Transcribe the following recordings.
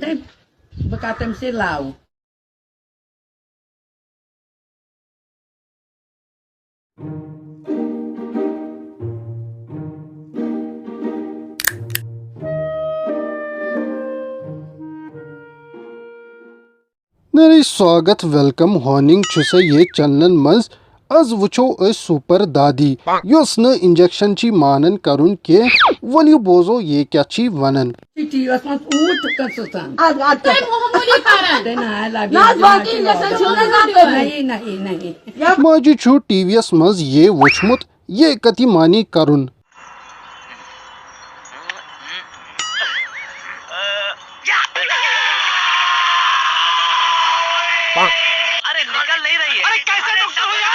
बह कर तम से लाव नरे स्वागत वेलकम हॉर्निंग छुसे ये चैनल मज आज वुचो सुपर दादी योस न इंजेक्शन ची मानन करुन के वलियो बोजो ये क्या ची वनन टीवीएस मत ऊट कसतान नहीं माजी छु टीवीएस मज ये वुचमुत ये कति मानी करुन अरे निकल नहीं रही है। अरे कैसे डॉक्टर हो यार?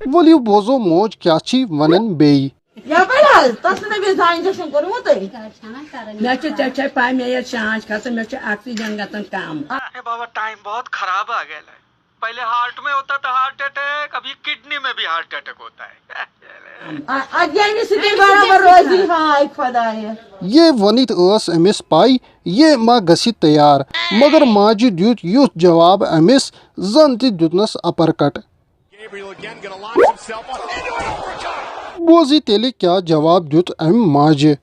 वलियो बोजो मोज क्या ची वनन बेई मे पाई मे सांस खस मे ऑक्सीजन गतन कम बाबा टाइम बहुत खराब आ गया है। पहले हार्ट में होता था हार्ट अटैक, अभी किडनी में भी हार्ट अटैक होता है। ये वनित अमिस पाई ये मा गसी तैयार मगर माजी द्युत युथ जवाब अमिस जन ति द्युतनस अपरकट बोजी तेले क्या जवाब द्युत अम माजे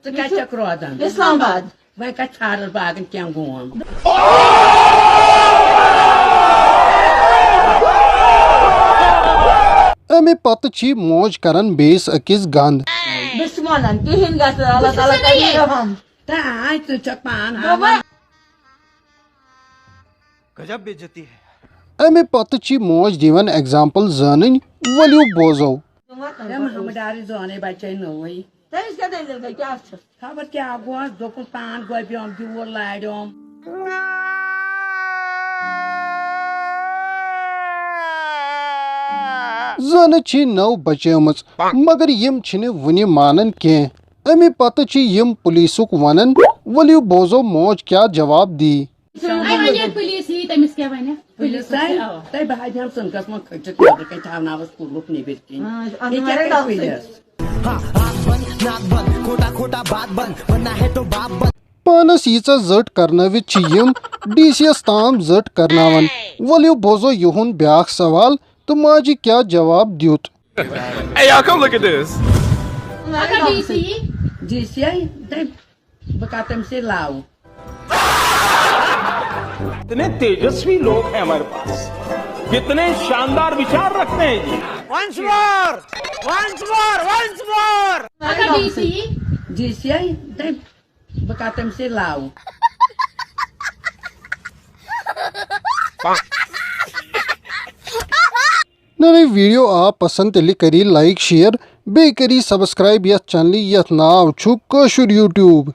रोजान इस्लामाबाद वह छाल बागन क्या गोम अमे पत ची मोज करन बेस अकिस गंद गजब बेइज्जती है। अमे पत ची मोज दिवन एग्जांपल जानन वलियो बोजो हमदारी जोने बच्चे नई खबर क्या गो दोपन पान गोबियम दूर लाडम जन ची नौ बचेमच मगर यम छिने वनि मानन के अमे पत ची यम पुलिसुक वनन वलियो बोजो मोज क्या जवाब दी पुलिस ही तमिस क्या वने पुलिस तय भाई हम सुनकस मन खटत नबर कहीं थावनावस कुलुक निबिर की ये क्या कर पुलिस पानस यीचा जट करनवि ची यम डीसीएस ताम जट करनावन वलियो बोजो युहुन ब्याख सवाल तो माजी क्या जवाब द्युत Hey, y'all, come look at this. अगर डीसी जीसीआई तय बह तम से लाव कितने तेजस्वी लोग हैं हमारे पास, कितने शानदार विचार रखते हैं जी। Once more, once more, once more. अगर डीसी जीसीआई तय बह तम से लाव नरे वीडियो आप पसंद तेली करी लाइक शेयर बे करी सब्सक्राइब यथ चैनल यथ नाव छु कशुर यूट्यूब।